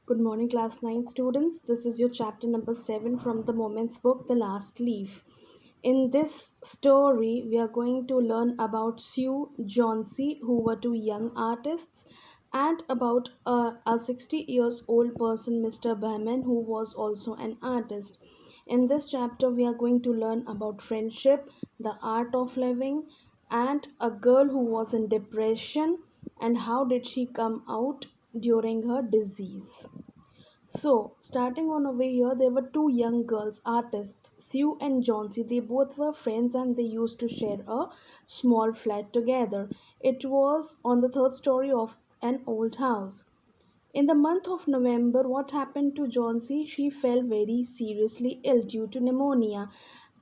Good morning, class 9 students. This is your chapter number 7 from the Moments book, The Last Leaf. In this story, we are going to learn about Sue Johnsy, who were two young artists, and about a 60 years old person, Mr. Bahman, who was also an artist. In this chapter, we are going to learn about friendship, the art of living, and a girl who was in depression and how did she come out during her disease. So, starting on over here, there were two young girls, artists, Sue and Johnsy. They both were friends and they used to share a small flat together. It was on the third story of an old house. In the month of November, what happened to Johnsy? She fell very seriously ill due to pneumonia,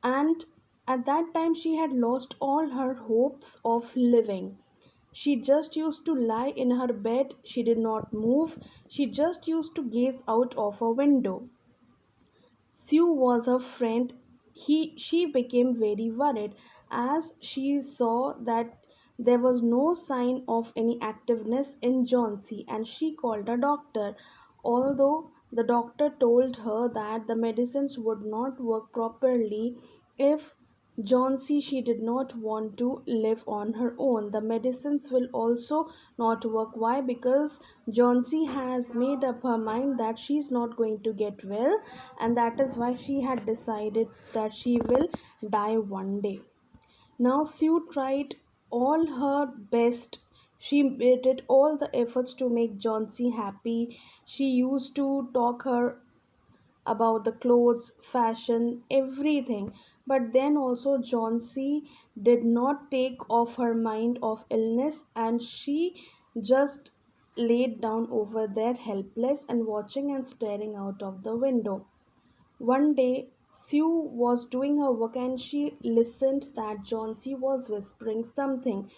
and at that time, she had lost all her hopes of living. She just used to lie in her bed, she did not move, she just used to gaze out of a window. Sue was her friend. She became very worried as she saw that there was no sign of any activeness in Johnsy, and she called a doctor. Although the doctor told her that the medicines would not work properly if Johnsy she did not want to live on her own. The medicines will also not work. Why? Because Johnsy has made up her mind that she's not going to get well, and that is why she had decided that she will die one day. Now Sue tried all her best. She did all the efforts to make Johnsy happy. She used to talk her about the clothes, fashion, everything. But then also Johnsy did not take off her mind of illness, and she just laid down over there helpless and watching and staring out of the window. One day, Sue was doing her work and she listened that Johnsy was whispering something.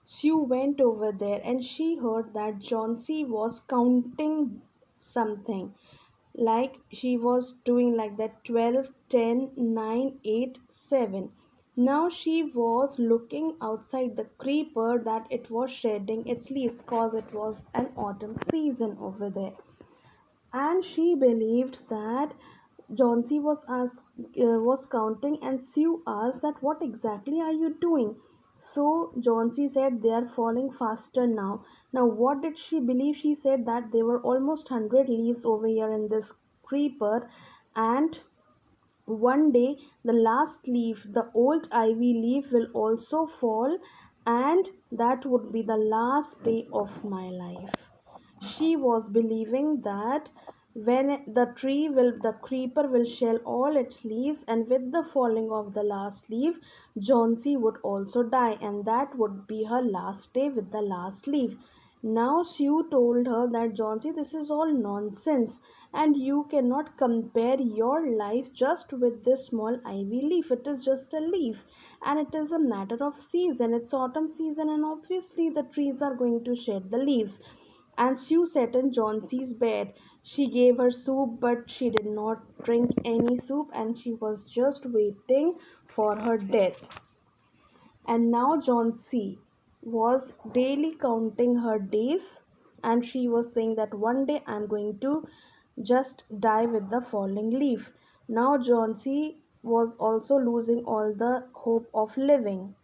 Sue went over there and she heard that Johnsy was counting something. Like she was doing like that 12, 10, 9, 8, 7. Now she was looking outside the creeper that it was shedding its leaves because it was an autumn season over there, and she believed that Johnsy was counting, and Sue asked that what exactly are you doing? So Johnsy said they are falling faster now. Now what did she believe? She said that there were almost 100 leaves over here in this creeper, and one day the last leaf, the old ivy leaf, will also fall, and that would be the last day of my life. She was believing that when the creeper will shell all its leaves, and with the falling of the last leaf, Johnsy would also die, and that would be her last day with the last leaf. Now Sue told her that Johnsy, this is all nonsense, and you cannot compare your life just with this small ivy leaf. It is just a leaf, and it is a matter of season. It's autumn season, and obviously the trees are going to shed the leaves. And Sue sat in Johnsy's bed. She gave her soup, but she did not drink any soup, and she was just waiting for her death. And now Johnsy was daily counting her days, and she was saying that one day I'm going to just die with the falling leaf. Now Johnsy was also losing all the hope of living,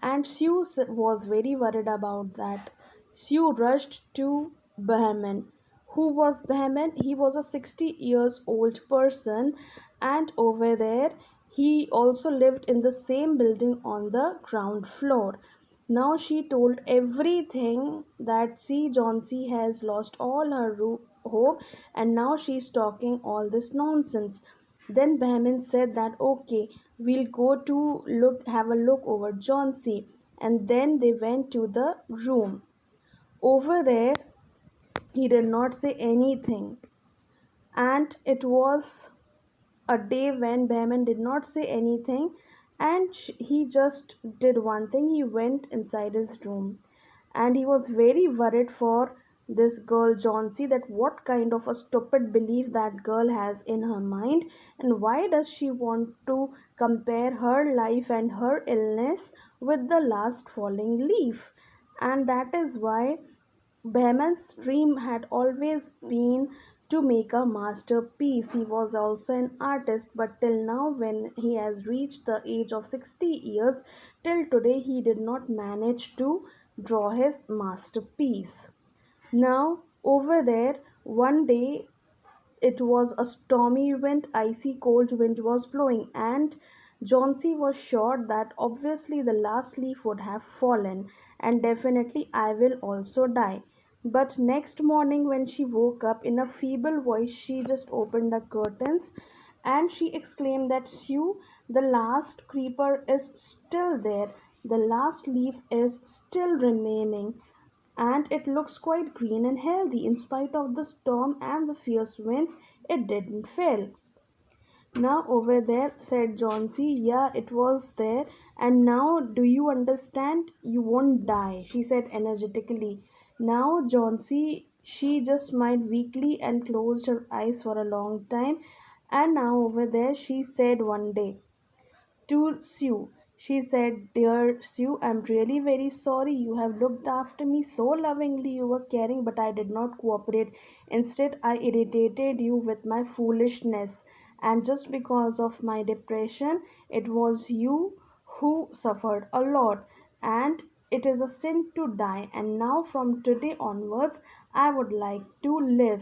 and Sue was very worried about that. Sue rushed to Bahman. Who was Bahman? He was a 60 years old person, and over there he also lived in the same building on the ground floor. Now she told everything that see Johnsy has lost all her hope, and now she's talking all this nonsense. Then Bahman said that okay, we'll go to have a look over Johnsy, and then they went to the room. Over there, he did not say anything, and it was a day when Bahman did not say anything, and he just did one thing. He went inside his room, and he was very worried for this girl Johnsy, that what kind of a stupid belief that girl has in her mind, and why does she want to compare her life and her illness with the last falling leaf. And that is why Behman's dream had always been to make a masterpiece. He was also an artist, but till now, when he has reached the age of 60 years, till today, he did not manage to draw his masterpiece. Now, over there, one day it was a stormy wind, icy cold wind was blowing, and Johnsy was sure that obviously the last leaf would have fallen, and definitely I will also die. But next morning, when she woke up, in a feeble voice, she just opened the curtains and she exclaimed that Sue, the last creeper is still there, the last leaf is still remaining, and it looks quite green and healthy. In spite of the storm and the fierce winds, it didn't fail. Now, over there, said Johnsy, yeah, it was there. And now, do you understand? You won't die, she said energetically. Now, Johnsy, she just smiled weakly and closed her eyes for a long time. And now, over there, she said one day, to Sue. She said, dear Sue, I'm really very sorry. You have looked after me so lovingly. You were caring, but I did not cooperate. Instead, I irritated you with my foolishness. And just because of my depression, it was you who suffered a lot. And it is a sin to die. And now, from today onwards, I would like to live.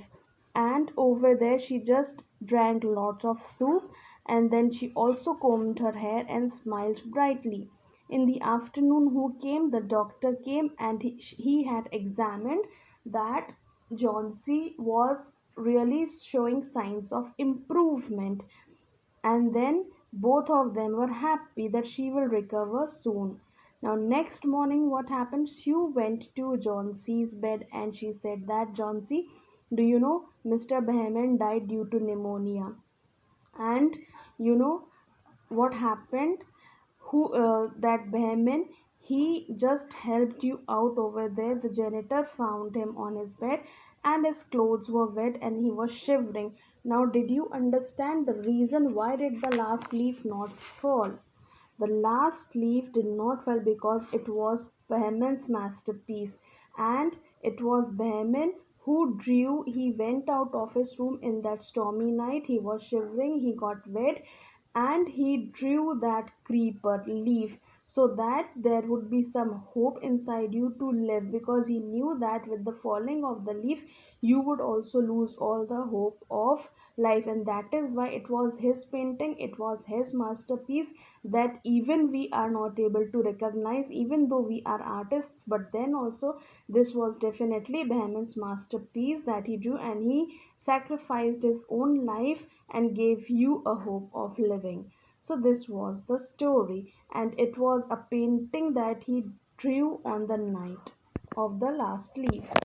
And over there she just drank lots of soup, and then she also combed her hair and smiled brightly. In the afternoon, who came? The doctor came, and he had examined that Johnsy was really showing signs of improvement, and then both of them were happy that she will recover soon. Now, next morning, what happened? Sue went to Johnsy's bed and she said that, Johnsy, do you know Mr. Behrman died due to pneumonia? And you know what happened? Who that Behrman, he just helped you out over there. The janitor found him on his bed and his clothes were wet and he was shivering. Now, did you understand the reason why did the last leaf not fall? The last leaf did not fall because it was Behrman's masterpiece, and it was Behrman who drew. He went out of his room in that stormy night. He was shivering, he got wet, and he drew that creeper leaf so that there would be some hope inside you to live, because he knew that with the falling of the leaf you would also lose all the hope of life. And that is why it was his painting, it was his masterpiece, that even we are not able to recognize, even though we are artists. But then also, this was definitely Behrman's masterpiece that he drew, and he sacrificed his own life and gave you a hope of living. So this was the story, and it was a painting that he drew on the night of the last leaf.